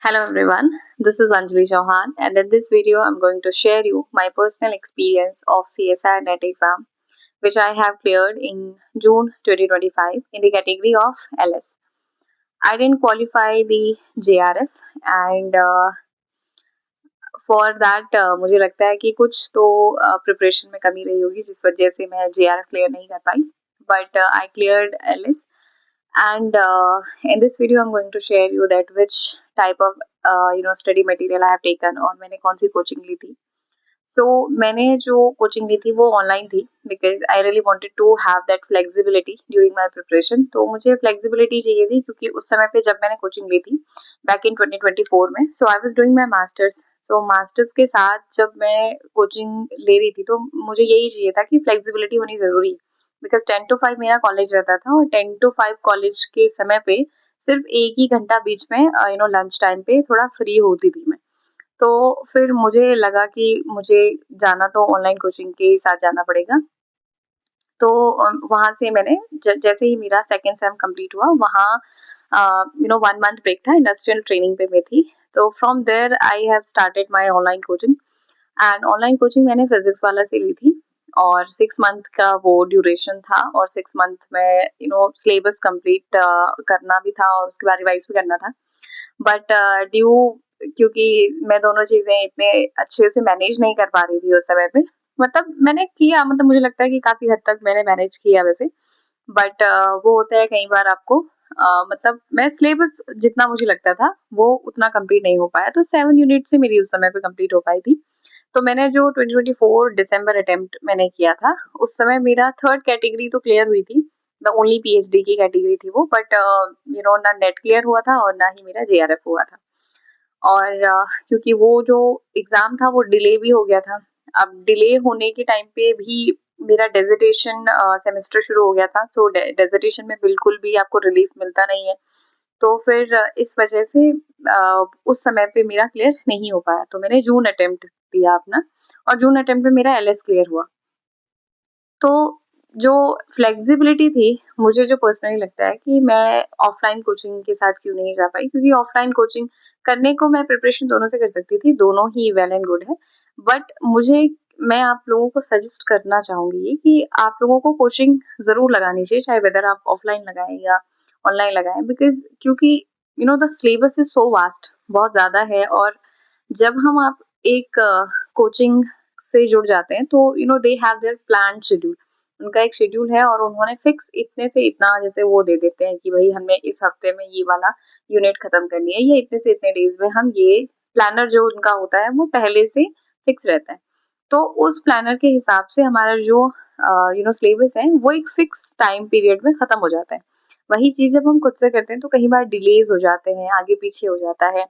Hello everyone, this is Anjali Chauhan and in this video I'm going to share you my personal experience of CSIR NET exam which I have cleared in June 2025 in the category of LS. I didn't qualify the JRF and for that मुझे लगता है कि कुछ तो preparation में कमी रही होगी जिस वजह से मैं JRF क्लियर नहीं कर पाई but I cleared LS and in this video I'm going to share you that which type of study material I have taken और मैंने कौन सी कोचिंग ली थी. So मैंने जो कोचिंग ली थी वो ऑनलाइन थी because I really wanted to have that flexibility during my preparation. तो मुझे फ्लेक्सिबिलिटी चाहिए थी क्योंकि उस समय पे जब मैंने कोचिंग ली थी बैक इन 2024 में, so I was doing my masters. सो मास्टर्स के साथ जब मैं कोचिंग ले रही थी तो मुझे यही चाहिए था कि फ्लेक्सिबिलिटी होनी ज़रूरी है बिकॉज 10 to 5 मेरा कॉलेज रहता था और 10 to 5 कॉलेज के समय पे सिर्फ एक ही घंटा बीच में लंच टाइम पे थोड़ा फ्री होती थी मैं. तो फिर मुझे लगा कि मुझे जाना तो ऑनलाइन कोचिंग के ही साथ जाना पड़ेगा. तो वहाँ से मैंने जैसे ही मेरा सेकेंड सेम कंप्लीट हुआ वहाँ 1 मंथ ब्रेक था, इंडस्ट्रियल ट्रेनिंग पे मैं थी. तो from there I have started my online coaching and online coaching मैंने फिजिक्स वाला से ली थी और 6 मंथ का वो ड्यूरेशन था और 6 मंथ में सिलेबस कंप्लीट करना भी था और उसके बाद रिवाइज भी करना था. बट ड्यू क्योंकि मैं दोनों चीज़ें इतने अच्छे से मैनेज नहीं कर पा रही थी उस समय पे, मतलब मैंने किया, मतलब मुझे लगता है कि काफ़ी हद तक मैंने मैनेज किया वैसे. बट वो होता है कई बार आपको मतलब मैं सिलेबस जितना मुझे लगता था वो उतना कंप्लीट नहीं हो पाया, तो 7 यूनिट से मेरी उस समय पे कंप्लीट हो पाई थी. तो मैंने जो 2024 दिसंबर अटेम्प्ट मैंने किया था उस समय मेरा थर्ड कैटेगरी तो क्लियर हुई थी, द ओनली पीएचडी की कैटेगरी थी वो. बट ना नेट क्लियर हुआ था और ना ही मेरा जेआरएफ हुआ था. और क्योंकि वो जो एग्ज़ाम था वो डिले भी हो गया था. अब डिले होने के टाइम पे भी मेरा डेज़र्टेशन सेमेस्टर शुरू हो गया था, तो डेज़र्टेशन में बिल्कुल भी आपको रिलीफ मिलता नहीं है. तो फिर इस वजह से उस समय पे मेरा क्लियर नहीं हो पाया, तो मैंने जून अटेम्प्ट दिया अपना और जून अटेम्प्ट में मेरा एलएस क्लियर हुआ. तो जो फ्लेक्सिबिलिटी थी, मुझे जो पर्सनली लगता है कि मैं ऑफलाइन कोचिंग के साथ क्यों नहीं जा पाई, क्योंकि ऑफलाइन कोचिंग करने को मैं प्रिपरेशन दोनों से कर सकती थी, दोनों ही वेल एंड गुड है. बट मैं आप लोगों को सजेस्ट करना चाहूँगी कि आप लोगों को कोचिंग ज़रूर लगानी चाहिए, चाहे वेदर आप ऑफलाइन लगाएँ या ऑनलाइन लगाएँ, बिकॉज़ क्योंकि the syllabus is so vast, बहुत ज़्यादा है. और जब हम आप एक कोचिंग से जुड़ जाते हैं तो they have their planned schedule. उनका एक शेड्यूल है और उन्होंने फिक्स इतने से इतना जैसे वो दे देते हैं कि भाई हमें इस हफ्ते में ये वाला यूनिट खत्म करनी है या इतने से इतने डेज में हम ये प्लानर जो उनका होता है वो पहले से फिक्स रहता है. तो उस प्लानर के हिसाब से हमारा जो सिलेबस है वो एक फिक्स टाइम पीरियड में खत्म हो जाता है. वही चीज़ जब हम खुद से करते हैं तो कई बार डिलेज हो जाते हैं, आगे पीछे हो जाता है.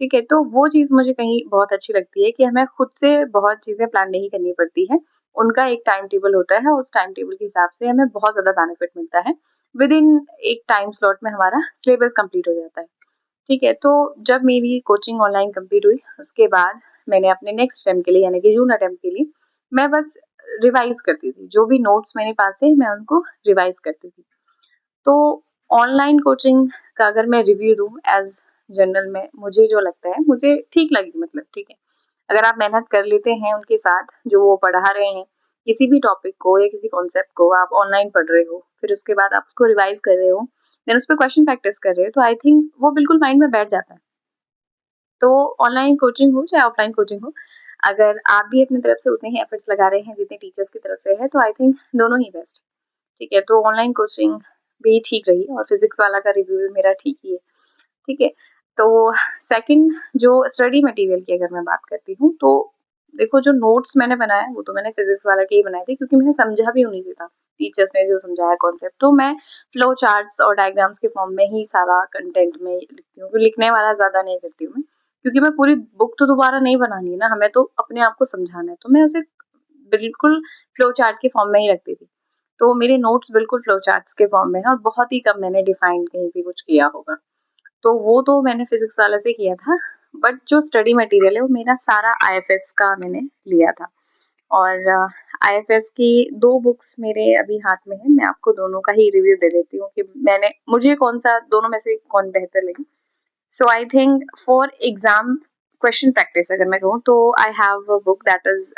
ठीक है, तो वो चीज़ मुझे कहीं बहुत अच्छी लगती है कि हमें खुद से बहुत चीज़ें प्लान नहीं करनी पड़ती हैं. उनका एक टाइम टेबल होता है और उस टाइम टेबल के हिसाब से हमें बहुत ज़्यादा बेनिफिट मिलता है. विदिन एक टाइम स्लॉट में हमारा सिलेबस कंप्लीट हो जाता है. ठीक है, तो जब मेरी कोचिंग ऑनलाइन कंप्लीट हुई, उसके बाद मैंने अपने नेक्स्ट अटेम्प्ट के लिए यानी कि जून अटेम्प्ट के लिए मैं बस रिवाइज़ करती थी. जो भी नोट्स मेरे पास है, मैं उनको रिवाइज़ करती थी. तो ऑनलाइन कोचिंग का अगर मैं रिव्यू दूँ एज़ जनरल में मुझे जो लगता है, मुझे ठीक लगी, मतलब ठीक है। अगर आप मेहनत कर लेते हैं उनके साथ, जो वो पढ़ा रहे हैं, किसी भी टॉपिक को या किसी कॉन्सेप्ट को आप ऑनलाइन पढ़ रहे हो, फिर उसके बाद आप उसको रिवाइज़ कर रहे हो, देन उस पे क्वेश्चन प्रैक्टिस कर रहे हो, तो आई थिंक वो बिल्कुल माइंड में बैठ जाता है. तो ऑनलाइन कोचिंग हो चाहे ऑफलाइन कोचिंग हो, अगर आप भी अपनी तरफ से उतने ही एफर्ट्स लगा रहे हैं जितने टीचर्स की तरफ से है, तो आई थिंक दोनों ही बेस्ट. ठीक है, तो ऑनलाइन कोचिंग भी ठीक रही और फिजिक्स वाला का रिव्यू भी मेरा ठीक ही है. ठीक है, तो सेकंड जो स्टडी मटेरियल की अगर मैं बात करती हूँ, तो देखो जो नोट्स मैंने बनाए वो तो मैंने फिजिक्स वाला के ही बनाए थे क्योंकि मैंने समझा भी उन्हीं से था. टीचर्स ने जो समझाया कॉन्सेप्ट, तो मैं फ्लो चार्ट्स और डायग्राम्स के फॉर्म में ही सारा कंटेंट में लिखती हूँ. लिखने वाला ज़्यादा नहीं करती हूँ मैं, क्योंकि मैं पूरी बुक तो दोबारा नहीं बनानी है ना, हमें तो अपने आप को समझाना है, तो मैं उसे बिल्कुल फ्लो चार्ट के फॉर्म में ही रखती थी. तो मेरे नोट्स बिल्कुल फ्लो चार्ट्स के फॉर्म में है और बहुत ही कम मैंने डिफाइन कहीं पे कुछ किया होगा. तो वो तो मैंने फिजिक्स वाला से किया था. बट जो स्टडी मटेरियल है वो मेरा सारा आईएफएस का मैंने लिया था. और आईएफएस की 2 बुक्स मेरे अभी हाथ में है. मैं आपको दोनों का ही रिव्यू दे देती हूँ कि मुझे कौन सा दोनों में से कौन बेहतर लगी. So I think for exam question practice अगर मैं कहूँ तो I have a book that is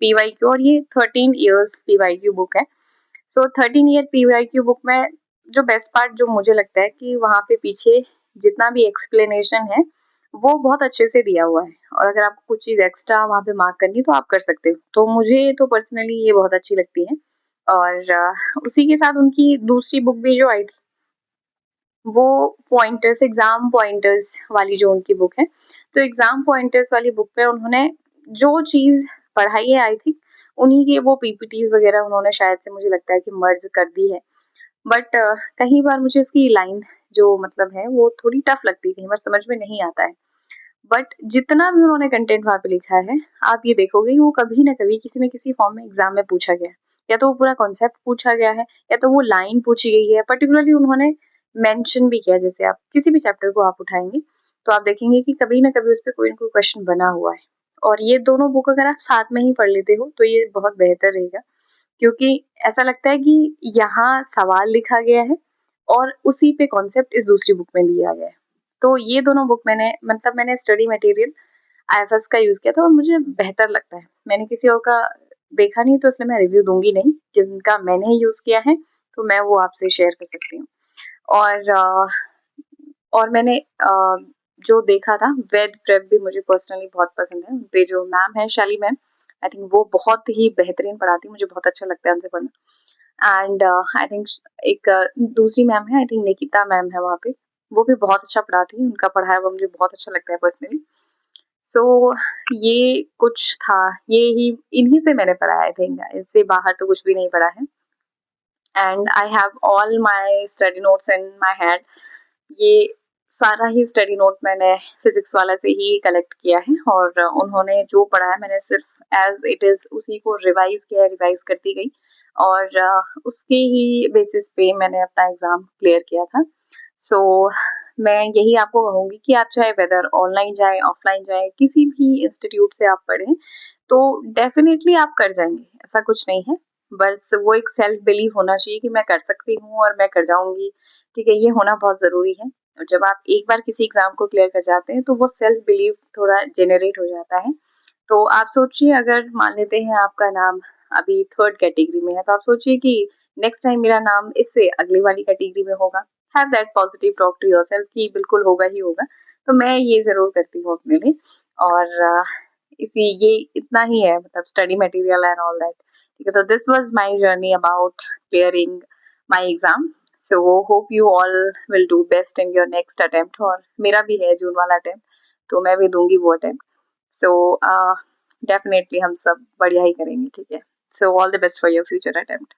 PYQ, और ये 13 years PYQ बुक है. सो 13 year PYQ बुक में जो बेस्ट पार्ट जो मुझे लगता है कि वहाँ पे पीछे जितना भी एक्सप्लेनेशन है वो बहुत अच्छे से दिया हुआ है, और अगर आपको कुछ चीज़ एक्स्ट्रा वहाँ पे मार्क करनी है तो आप कर सकते हो. तो मुझे तो पर्सनली ये बहुत अच्छी लगती है. और उसी के साथ उनकी दूसरी बुक भी जो आई थी वो पॉइंटर्स, एग्जाम पॉइंटर्स वाली जो उनकी बुक है, तो एग्जाम पॉइंटर्स वाली बुक पे उन्होंने जो चीज़ पढ़ाई है आई थिंक उन्हीं के वो PPTs वगैरह उन्होंने शायद से मुझे लगता है कि मर्ज कर दी है. बट कई बार मुझे इसकी लाइन जो मतलब है वो थोड़ी टफ लगती है, कई बार समझ में नहीं आता है. बट जितना भी उन्होंने कंटेंट वहाँ पे लिखा है, आप ये देखोगे कि वो कभी ना कभी किसी न किसी फॉर्म में एग्जाम में पूछा गया है. या तो वो पूरा कॉन्सेप्ट पूछा गया है, या तो वो लाइन पूछी गई है. पर्टिकुलरली उन्होंने मेंशन भी किया, जैसे आप किसी भी चैप्टर को आप उठाएंगे तो आप देखेंगे कि कभी ना कभी उस पर कोई ना कोई क्वेश्चन बना हुआ है. और ये दोनों बुक अगर आप साथ में ही पढ़ लेते हो तो ये बहुत बेहतर रहेगा, क्योंकि ऐसा लगता है कि यहाँ सवाल लिखा गया है और उसी पे कॉन्सेप्ट इस दूसरी बुक में दिया गया है. तो ये दोनों बुक मैंने स्टडी मटेरियल IFS का यूज किया था और मुझे बेहतर लगता है. मैंने किसी और का देखा नहीं तो इसलिए मैं रिव्यू दूंगी नहीं. जिनका मैंने यूज किया है तो मैं वो आपसे शेयर कर सकती हूँ. और और मैंने जो देखा था वेद प्रेप भी मुझे पर्सनली बहुत पसंद है. उनपे जो मैम है शैली मैम, आई थिंक वो बहुत ही बेहतरीन पढ़ाती है, मुझे बहुत अच्छा लगता है उनसे पढ़ना. एंड आई थिंक एक दूसरी मैम है, आई थिंक निकिता मैम है वहाँ पे, वो भी बहुत अच्छा पढ़ाती है. उनका पढ़ाया हुआ मुझे बहुत अच्छा लगता है पर्सनली. सो ये कुछ था, ये ही इन्हीं से मैंने पढ़ा है. आई थिंक इससे बाहर तो कुछ भी नहीं पढ़ा है. And I have all my study notes in my hand. ये सारा ही स्टडी नोट मैंने फिजिक्स वाला से ही कलेक्ट किया है, और उन्होंने जो पढ़ाया मैंने सिर्फ एज इट इज उसी को रिवाइज किया, रिवाइज करती गई, और उसके ही बेसिस पे मैंने अपना एग्जाम क्लियर किया था. सो मैं यही आपको कहूँगी कि आप चाहे वेदर ऑनलाइन जाए ऑफलाइन जाए किसी भी इंस्टीट्यूट से आप पढ़ें तो डेफिनेटली आप कर जाएंगे, ऐसा कुछ नहीं है. बस वो एक सेल्फ बिलीव होना चाहिए कि मैं कर सकती हूँ और मैं कर जाऊंगी. ठीक है, ये होना बहुत ज़रूरी है. और जब आप एक बार किसी एग्ज़ाम को क्लियर कर जाते हैं तो वो सेल्फ बिलीव थोड़ा जेनरेट हो जाता है. तो आप सोचिए, अगर मान लेते हैं आपका नाम अभी थर्ड कैटेगरी में है, तो आप सोचिए कि नेक्स्ट टाइम मेरा नाम इससे अगली वाली कैटेगरी में होगा. Have that positive talk to yourself कि बिल्कुल होगा ही होगा. तो मैं ये ज़रूर करती हूँ अपने लिए. और इसी ये इतना ही है, मतलब study material and all that. ठीक है, तो this was my journey about clearing my exam. So hope you all will do best in your next attempt. और मेरा भी है जून वाला अटेम्प्ट, तो मैं भी दूंगी वो अटेम्प्ट. सो डेफिनेटली हम सब बढ़िया ही करेंगे. ठीक है, so all the best for your future attempt.